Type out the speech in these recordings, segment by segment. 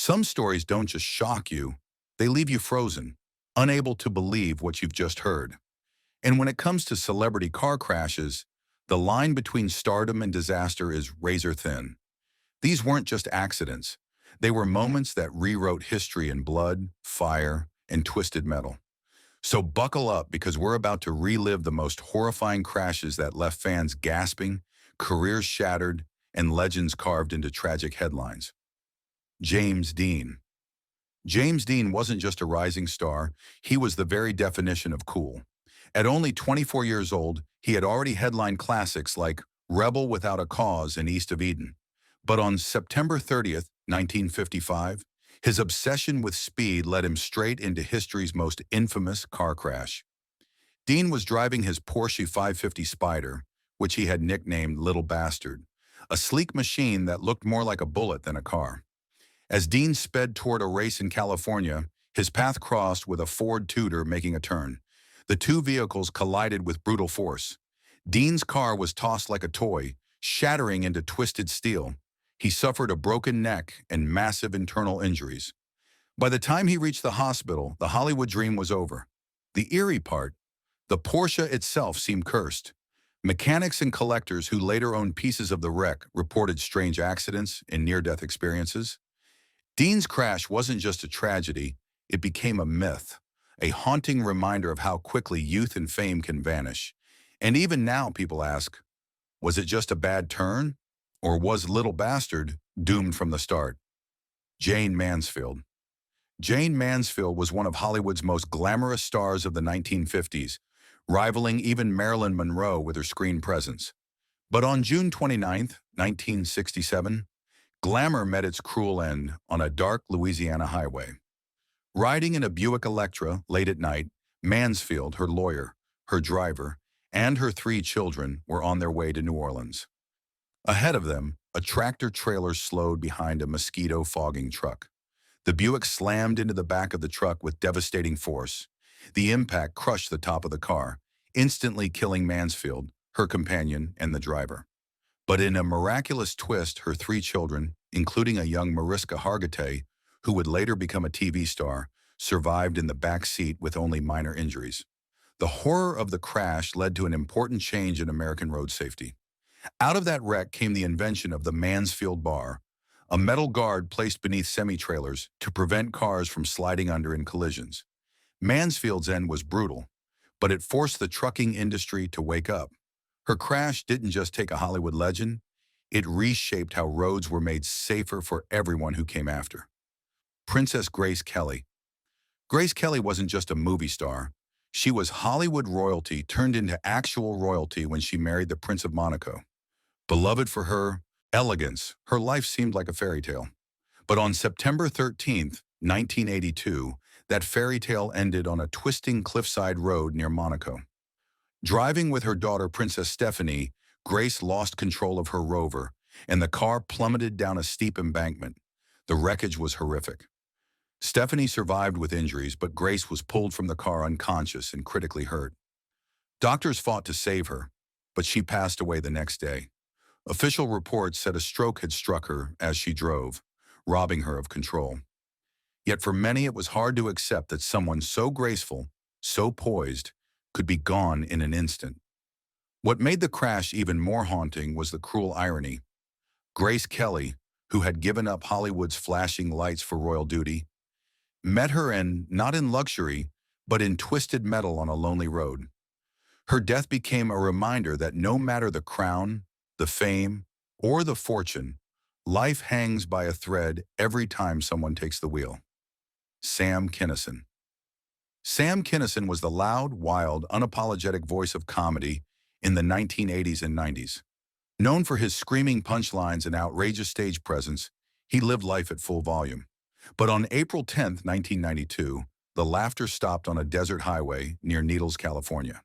Some stories don't just shock you, they leave you frozen, unable to believe what you've just heard. And when it comes to celebrity car crashes, the line between stardom and disaster is razor thin. These weren't just accidents. They were moments that rewrote history in blood, fire, and twisted metal. So buckle up because we're about to relive the most horrifying crashes that left fans gasping, careers shattered, and legends carved into tragic headlines. James Dean. James Dean wasn't just a rising star, he was the very definition of cool. At only 24 years old, he had already headlined classics like Rebel Without a Cause and East of Eden. But on September 30th, 1955, his obsession with speed led him straight into history's most infamous car crash. Dean was driving his Porsche 550 Spider, which he had nicknamed Little Bastard, a sleek machine that looked more like a bullet than a car. As Dean sped toward a race in California, his path crossed with a Ford Tudor making a turn. The two vehicles collided with brutal force. Dean's car was tossed like a toy, shattering into twisted steel. He suffered a broken neck and massive internal injuries. By the time he reached the hospital, the Hollywood dream was over. The eerie part, the Porsche itself seemed cursed. Mechanics and collectors who later owned pieces of the wreck reported strange accidents and near-death experiences. Dean's crash wasn't just a tragedy, it became a myth, a haunting reminder of how quickly youth and fame can vanish. And even now people ask, was it just a bad turn? Or was Little Bastard doomed from the start? Jane Mansfield. Jane Mansfield was one of Hollywood's most glamorous stars of the 1950s, rivaling even Marilyn Monroe with her screen presence. But on June 29, 1967, glamour met its cruel end on a dark Louisiana highway. Riding in a Buick Electra late at night, Mansfield, her lawyer, her driver, and her 3 children were on their way to New Orleans. Ahead of them, a tractor-trailer slowed behind a mosquito fogging truck. The Buick slammed into the back of the truck with devastating force. The impact crushed the top of the car, instantly killing Mansfield, her companion, and the driver. But in a miraculous twist, her 3 children, including a young Mariska Hargitay, who would later become a TV star, survived in the back seat with only minor injuries. The horror of the crash led to an important change in American road safety. Out of that wreck came the invention of the Mansfield bar, a metal guard placed beneath semi-trailers to prevent cars from sliding under in collisions. Mansfield's end was brutal, but it forced the trucking industry to wake up. Her crash didn't just take a Hollywood legend, it reshaped how roads were made safer for everyone who came after. Princess Grace Kelly. Grace Kelly wasn't just a movie star. She was Hollywood royalty turned into actual royalty when she married the Prince of Monaco. Beloved for her elegance, her life seemed like a fairy tale. But on September 13th, 1982, that fairy tale ended on a twisting cliffside road near Monaco. Driving with her daughter Princess Stephanie, Grace lost control of her Rover, and the car plummeted down a steep embankment. The wreckage was horrific. Stephanie survived with injuries, but Grace was pulled from the car unconscious and critically hurt. Doctors fought to save her, but she passed away the next day. Official reports said a stroke had struck her as she drove, robbing her of control. Yet for many it was hard to accept that someone so graceful, so poised, could be gone in an instant. What made the crash even more haunting was the cruel irony. Grace Kelly, who had given up Hollywood's flashing lights for royal duty, met her end not in luxury, but in twisted metal on a lonely road. Her death became a reminder that no matter the crown, the fame, or the fortune, life hangs by a thread every time someone takes the wheel. Sam Kinison. Sam Kinison was the loud, wild, unapologetic voice of comedy in the 1980s and 90s. Known for his screaming punchlines and outrageous stage presence, he lived life at full volume. But on April 10, 1992, the laughter stopped on a desert highway near Needles, California.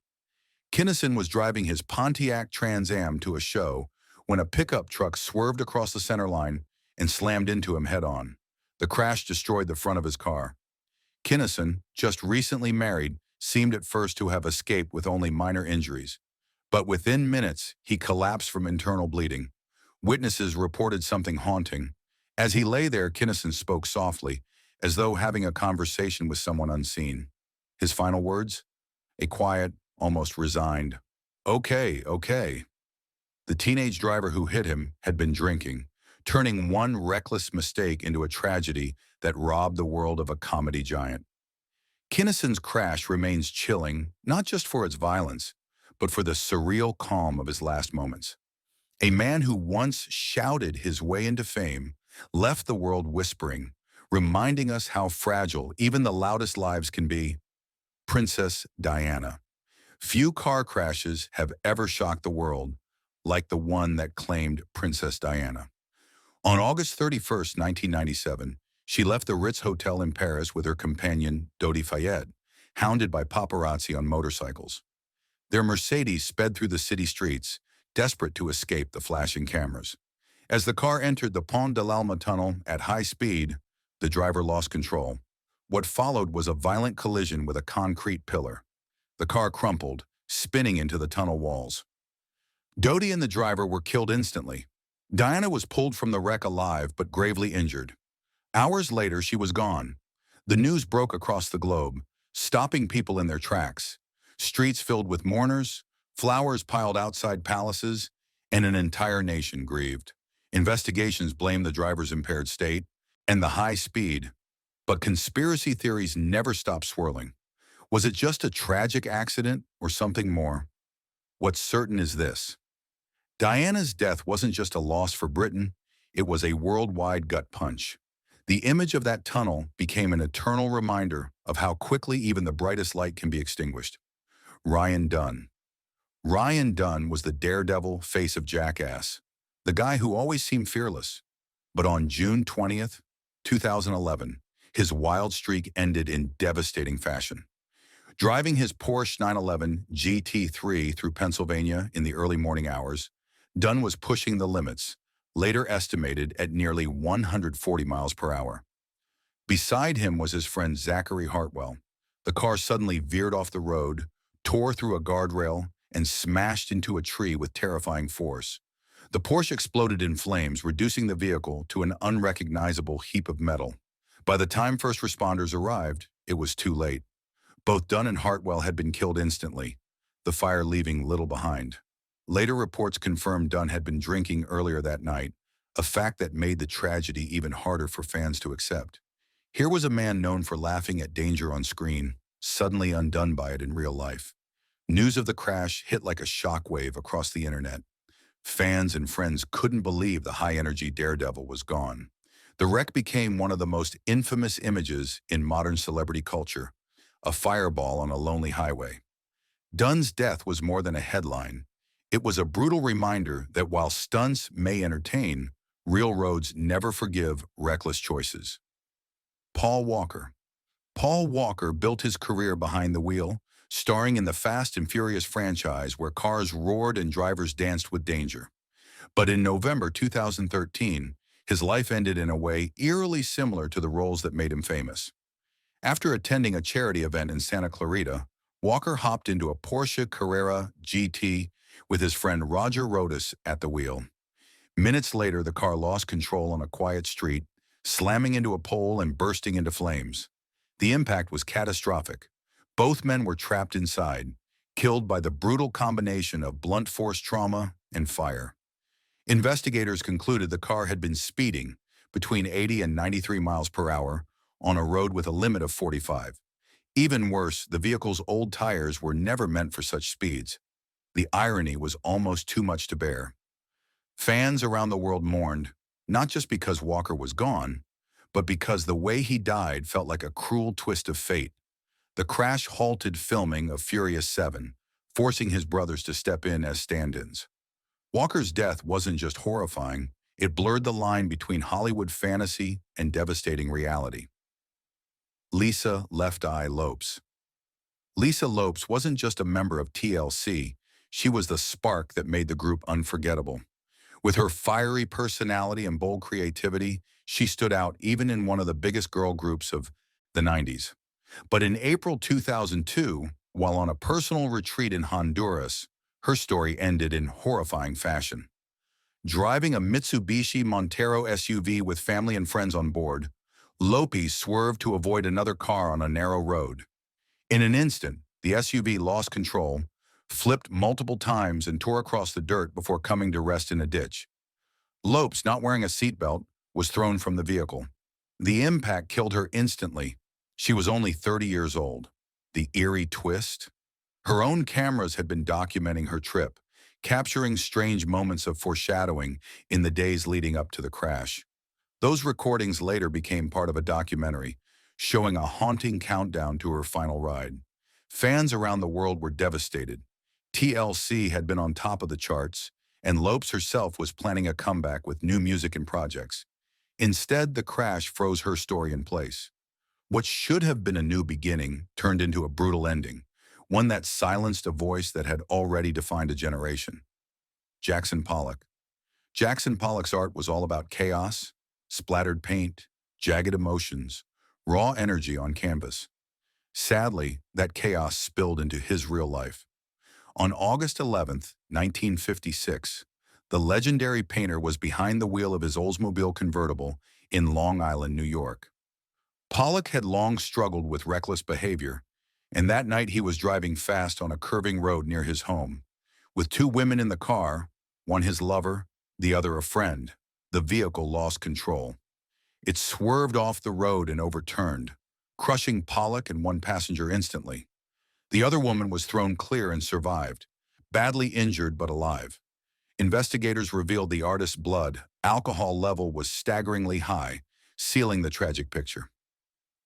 Kinison was driving his Pontiac Trans Am to a show when a pickup truck swerved across the center line and slammed into him head-on. The crash destroyed the front of his car. Kinison, just recently married, seemed at first to have escaped with only minor injuries. But within minutes, he collapsed from internal bleeding. Witnesses reported something haunting, As he lay there, Kinison spoke softly, as though having a conversation with someone unseen. His final words? A quiet, almost resigned, "Okay, okay." The teenage driver who hit him had been drinking, turning one reckless mistake into a tragedy that robbed the world of a comedy giant. Kinison's crash remains chilling, not just for its violence, but for the surreal calm of his last moments. A man who once shouted his way into fame left the world whispering, reminding us how fragile even the loudest lives can be. Princess Diana. Few car crashes have ever shocked the world like the one that claimed Princess Diana. On August 31st, 1997, she left the Ritz Hotel in Paris with her companion, Dodi Fayed, hounded by paparazzi on motorcycles. Their Mercedes sped through the city streets, desperate to escape the flashing cameras. As the car entered the Pont de l'Alma tunnel at high speed, the driver lost control. What followed was a violent collision with a concrete pillar. The car crumpled, spinning into the tunnel walls. Dodi and the driver were killed instantly. Diana was pulled from the wreck alive but gravely injured. Hours later, she was gone. The news broke across the globe, stopping people in their tracks. Streets filled with mourners, flowers piled outside palaces, and an entire nation grieved. Investigations blamed the driver's impaired state and the high speed, but conspiracy theories never stopped swirling. Was it just a tragic accident or something more? What's certain is this. Diana's death wasn't just a loss for Britain, it was a worldwide gut punch. The image of that tunnel became an eternal reminder of how quickly even the brightest light can be extinguished. Ryan Dunn. Ryan Dunn was the daredevil face of Jackass, the guy who always seemed fearless. But on June 20th, 2011, his wild streak ended in devastating fashion. Driving his Porsche 911 GT3 through Pennsylvania in the early morning hours, Dunn was pushing the limits, later estimated at nearly 140 miles per hour. Beside him was his friend Zachary Hartwell. The car suddenly veered off the road, tore through a guardrail, and smashed into a tree with terrifying force. The Porsche exploded in flames, reducing the vehicle to an unrecognizable heap of metal. By the time first responders arrived, it was too late. Both Dunn and Hartwell had been killed instantly, the fire leaving little behind. Later reports confirmed Dunn had been drinking earlier that night, a fact that made the tragedy even harder for fans to accept. Here was a man known for laughing at danger on screen, suddenly undone by it in real life. News of the crash hit like a shockwave across the internet. Fans and friends couldn't believe the high-energy daredevil was gone. The wreck became one of the most infamous images in modern celebrity culture, a fireball on a lonely highway. Dunn's death was more than a headline. It was a brutal reminder that while stunts may entertain, real roads never forgive reckless choices. Paul Walker. Paul Walker built his career behind the wheel, starring in the Fast and Furious franchise where cars roared and drivers danced with danger. But in November 2013, his life ended in a way eerily similar to the roles that made him famous. After attending a charity event in Santa Clarita, Walker hopped into a Porsche Carrera GT with his friend Roger Rodas at the wheel. Minutes later, the car lost control on a quiet street, slamming into a pole and bursting into flames. The impact was catastrophic. Both men were trapped inside, killed by the brutal combination of blunt force trauma and fire. Investigators concluded the car had been speeding between 80 and 93 miles per hour on a road with a limit of 45. Even worse, the vehicle's old tires were never meant for such speeds. The irony was almost too much to bear. Fans around the world mourned, not just because Walker was gone, but because the way he died felt like a cruel twist of fate. The crash halted filming of Furious 7, forcing his brothers to step in as stand-ins. Walker's death wasn't just horrifying, it blurred the line between Hollywood fantasy and devastating reality. Lisa Left Eye Lopes. Lisa Lopes wasn't just a member of TLC, she was the spark that made the group unforgettable. With her fiery personality and bold creativity, she stood out even in one of the biggest girl groups of the 90s. But in April 2002, while on a personal retreat in Honduras, her story ended in horrifying fashion. Driving a Mitsubishi Montero SUV with family and friends on board, Lopes swerved to avoid another car on a narrow road. In an instant, the SUV lost control, flipped multiple times and tore across the dirt before coming to rest in a ditch. Lopes, not wearing a seatbelt, was thrown from the vehicle. The impact killed her instantly. She was only 30 years old. The eerie twist? Her own cameras had been documenting her trip, capturing strange moments of foreshadowing in the days leading up to the crash. Those recordings later became part of a documentary, showing a haunting countdown to her final ride. Fans around the world were devastated. TLC had been on top of the charts, and Lopes herself was planning a comeback with new music and projects. Instead, the crash froze her story in place. What should have been a new beginning turned into a brutal ending, one that silenced a voice that had already defined a generation. Jackson Pollock. Jackson Pollock's art was all about chaos, splattered paint, jagged emotions, raw energy on canvas. Sadly, that chaos spilled into his real life. On August 11th, 1956, the legendary painter was behind the wheel of his Oldsmobile convertible in Long Island, New York. Pollock had long struggled with reckless behavior, and that night he was driving fast on a curving road near his home. With two women in the car, one his lover, the other a friend, the vehicle lost control. It swerved off the road and overturned, crushing Pollock and one passenger instantly. The other woman was thrown clear and survived, badly injured but alive. Investigators revealed the artist's blood alcohol level was staggeringly high, sealing the tragic picture.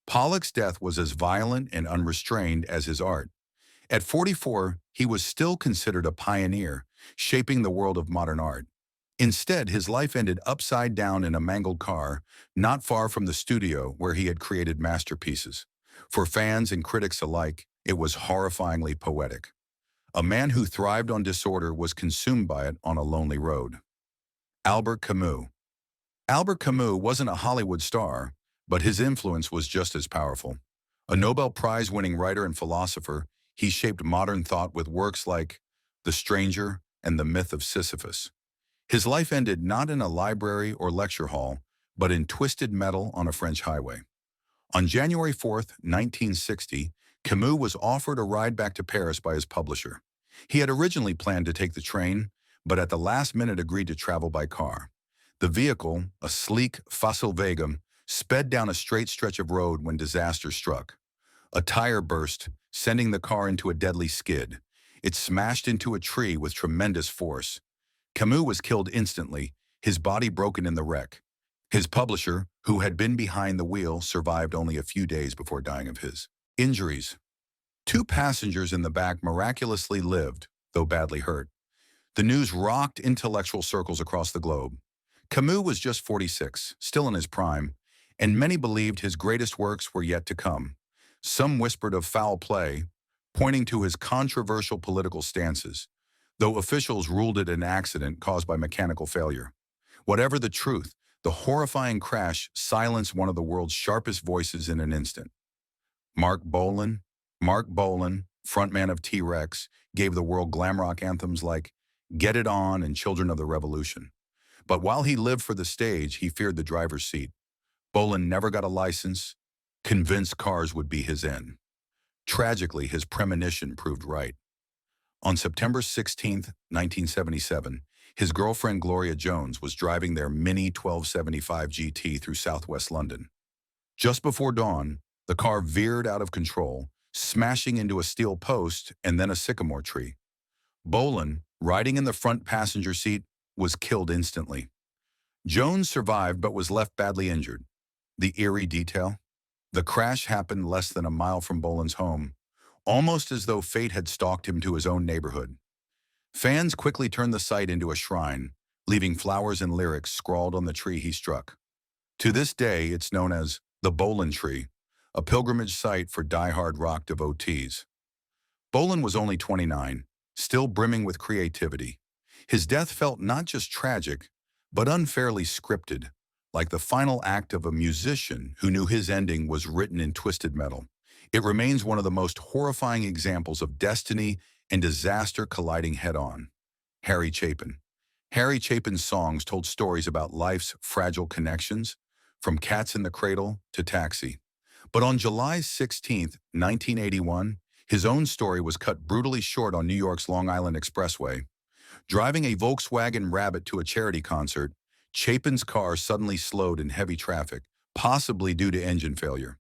Pollock's death was as violent and unrestrained as his art. At 44, he was still considered a pioneer, shaping the world of modern art. Instead, his life ended upside down in a mangled car, not far from the studio where he had created masterpieces. For fans and critics alike, it was horrifyingly poetic. A man who thrived on disorder was consumed by it on a lonely road. Albert Camus. Albert Camus wasn't a Hollywood star, but his influence was just as powerful. A Nobel Prize-winning writer and philosopher, he shaped modern thought with works like The Stranger and The Myth of Sisyphus. His life ended not in a library or lecture hall, but in twisted metal on a French highway. On January 4th, 1960, Camus was offered a ride back to Paris by his publisher. He had originally planned to take the train, but at the last minute agreed to travel by car. The vehicle, a sleek Volkswagen, sped down a straight stretch of road when disaster struck. A tire burst, sending the car into a deadly skid. It smashed into a tree with tremendous force. Camus was killed instantly, his body broken in the wreck. His publisher, who had been behind the wheel, survived only a few days before dying of his injuries. Two passengers in the back miraculously lived, though badly hurt. The news rocked intellectual circles across the globe. Camus was just 46, still in his prime, and many believed his greatest works were yet to come. Some whispered of foul play, pointing to his controversial political stances, though officials ruled it an accident caused by mechanical failure. Whatever the truth, the horrifying crash silenced one of the world's sharpest voices in an instant. Mark Bolan, frontman of T-Rex, gave the world glam rock anthems like Get It On and Children of the Revolution. But while he lived for the stage, he feared the driver's seat. Bolan never got a license, convinced cars would be his end. Tragically, his premonition proved right. On September 16, 1977, his girlfriend Gloria Jones was driving their Mini 1275 GT through southwest London. Just before dawn, the car veered out of control, smashing into a steel post and then a sycamore tree. Bolan, riding in the front passenger seat, was killed instantly. Jones survived but was left badly injured. The eerie detail? The crash happened less than a mile from Bolan's home, almost as though fate had stalked him to his own neighborhood. Fans quickly turned the site into a shrine, leaving flowers and lyrics scrawled on the tree he struck. To this day, it's known as the Bolan Tree, a pilgrimage site for die-hard rock devotees. Bolan was only 29, still brimming with creativity. His death felt not just tragic, but unfairly scripted, like the final act of a musician who knew his ending was written in twisted metal. It remains one of the most horrifying examples of destiny and disaster colliding head-on. Chapin. Harry Chapin's songs told stories about life's fragile connections, from Cats in the Cradle to Taxi. But on July 16, 1981, his own story was cut brutally short on New York's Long Island Expressway. Driving a Volkswagen Rabbit to a charity concert, Chapin's car suddenly slowed in heavy traffic, possibly due to engine failure.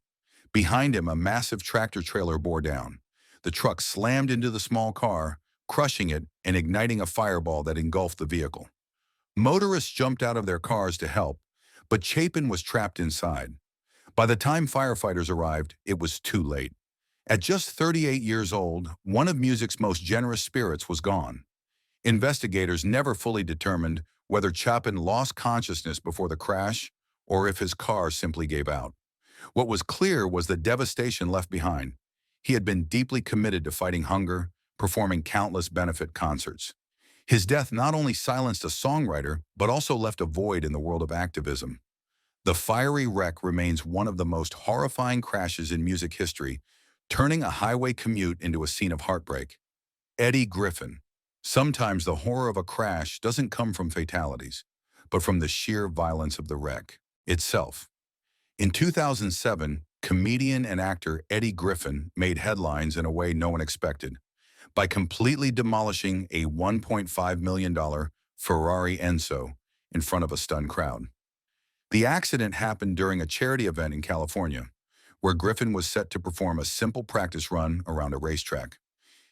Behind him, a massive tractor-trailer bore down. The truck slammed into the small car, crushing it and igniting a fireball that engulfed the vehicle. Motorists jumped out of their cars to help, but Chapin was trapped inside. By the time firefighters arrived, it was too late. At just 38 years old, one of music's most generous spirits was gone. Investigators never fully determined whether Chapin lost consciousness before the crash or if his car simply gave out. What was clear was the devastation left behind. He had been deeply committed to fighting hunger, performing countless benefit concerts. His death not only silenced a songwriter, but also left a void in the world of activism. The fiery wreck remains one of the most horrifying crashes in music history, turning a highway commute into a scene of heartbreak. Eddie Griffin. Sometimes the horror of a crash doesn't come from fatalities, but from the sheer violence of the wreck itself. In 2007, comedian and actor Eddie Griffin made headlines in a way no one expected, by completely demolishing a $1.5 million Ferrari Enzo in front of a stunned crowd. The accident happened during a charity event in California, where Griffin was set to perform a simple practice run around a racetrack.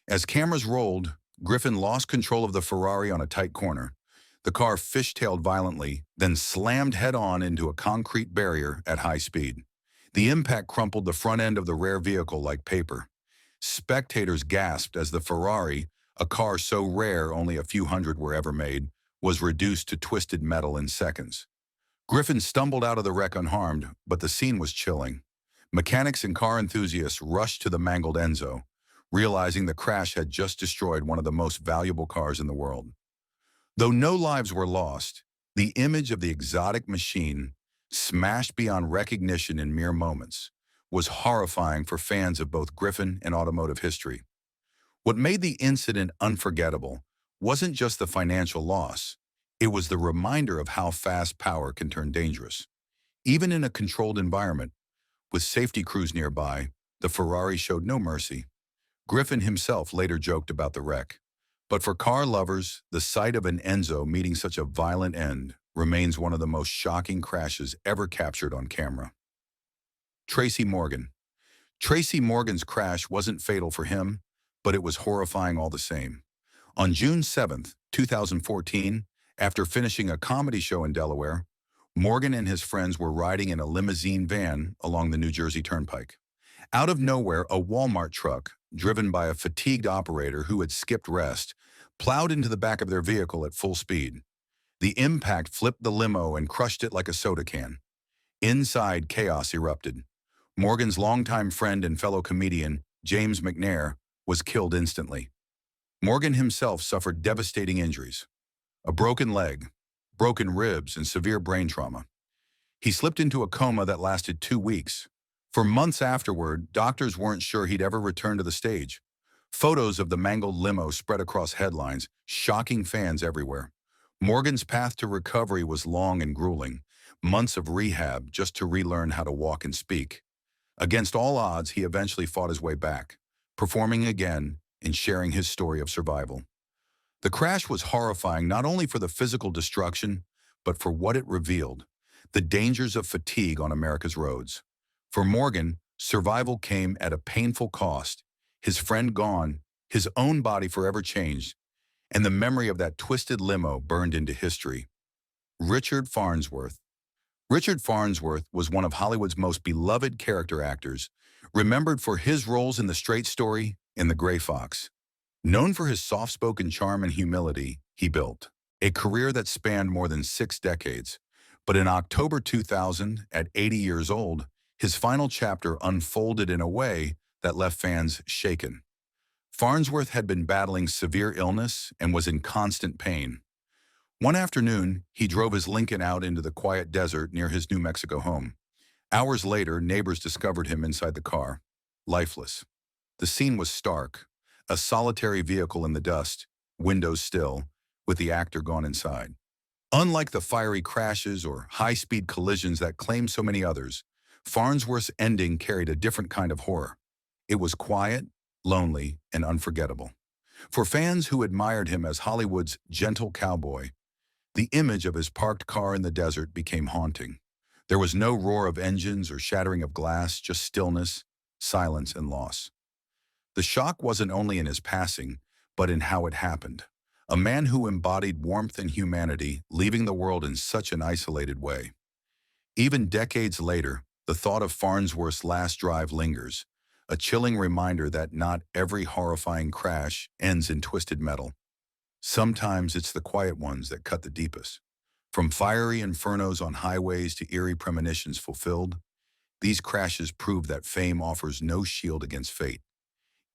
As cameras rolled, Griffin lost control of the Ferrari on a tight corner. The car fishtailed violently, then slammed head-on into a concrete barrier at high speed. The impact crumpled the front end of the rare vehicle like paper. Spectators gasped as the Ferrari, a car so rare only a few hundred were ever made, was reduced to twisted metal in seconds. Griffin stumbled out of the wreck unharmed, but the scene was chilling. Mechanics and car enthusiasts rushed to the mangled Enzo, realizing the crash had just destroyed one of the most valuable cars in the world. Though no lives were lost, the image of the exotic machine, smashed beyond recognition in mere moments, was horrifying for fans of both Griffin and automotive history. What made the incident unforgettable wasn't just the financial loss. It was the reminder of how fast power can turn dangerous. Even in a controlled environment, with safety crews nearby, the Ferrari showed no mercy. Griffin himself later joked about the wreck. But for car lovers, the sight of an Enzo meeting such a violent end remains one of the most shocking crashes ever captured on camera. Tracy Morgan. Tracy Morgan's crash wasn't fatal for him, but it was horrifying all the same. On June 7, 2014, after finishing a comedy show in Delaware, Morgan and his friends were riding in a limousine van along the New Jersey Turnpike. Out of nowhere, a Walmart truck, driven by a fatigued operator who had skipped rest, plowed into the back of their vehicle at full speed. The impact flipped the limo and crushed it like a soda can. Inside, chaos erupted. Morgan's longtime friend and fellow comedian, James McNair, was killed instantly. Morgan himself suffered devastating injuries: a broken leg, broken ribs, and severe brain trauma. He slipped into a coma that lasted 2 weeks. For months afterward, doctors weren't sure he'd ever return to the stage. Photos of the mangled limo spread across headlines, shocking fans everywhere. Morgan's path to recovery was long and grueling, months of rehab just to relearn how to walk and speak. Against all odds, he eventually fought his way back, performing again and sharing his story of survival. The crash was horrifying not only for the physical destruction, but for what it revealed: the dangers of fatigue on America's roads. For Morgan, survival came at a painful cost. His friend gone, his own body forever changed, and the memory of that twisted limo burned into history. Richard Farnsworth. Richard Farnsworth was one of Hollywood's most beloved character actors, remembered for his roles in The Straight Story and The Gray Fox. Known for his soft-spoken charm and humility, he built a career that spanned more than 6 decades. But in October 2000, at 80 years old, his final chapter unfolded in a way that left fans shaken. Farnsworth had been battling severe illness and was in constant pain. One afternoon, he drove his Lincoln out into the quiet desert near his New Mexico home. Hours later, neighbors discovered him inside the car, lifeless. The scene was stark: a solitary vehicle in the dust, windows still, with the actor gone inside. Unlike the fiery crashes or high-speed collisions that claim so many others, Farnsworth's ending carried a different kind of horror. It was quiet, lonely, and unforgettable. For fans who admired him as Hollywood's gentle cowboy, the image of his parked car in the desert became haunting. There was no roar of engines or shattering of glass, just stillness, silence, and loss. The shock wasn't only in his passing, but in how it happened. A man who embodied warmth and humanity, leaving the world in such an isolated way. Even decades later, the thought of Farnsworth's last drive lingers, a chilling reminder that not every horrifying crash ends in twisted metal. Sometimes it's the quiet ones that cut the deepest. From fiery infernos on highways to eerie premonitions fulfilled, these crashes prove that fame offers no shield against fate.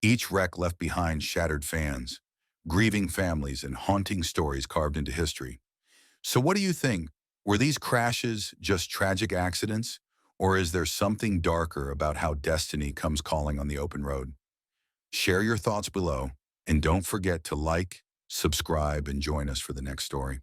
Each wreck left behind shattered fans, grieving families, and haunting stories carved into history. So what do you think? Were these crashes just tragic accidents? Or is there something darker about how destiny comes calling on the open road? Share your thoughts below, and don't forget to like, subscribe, and join us for the next story.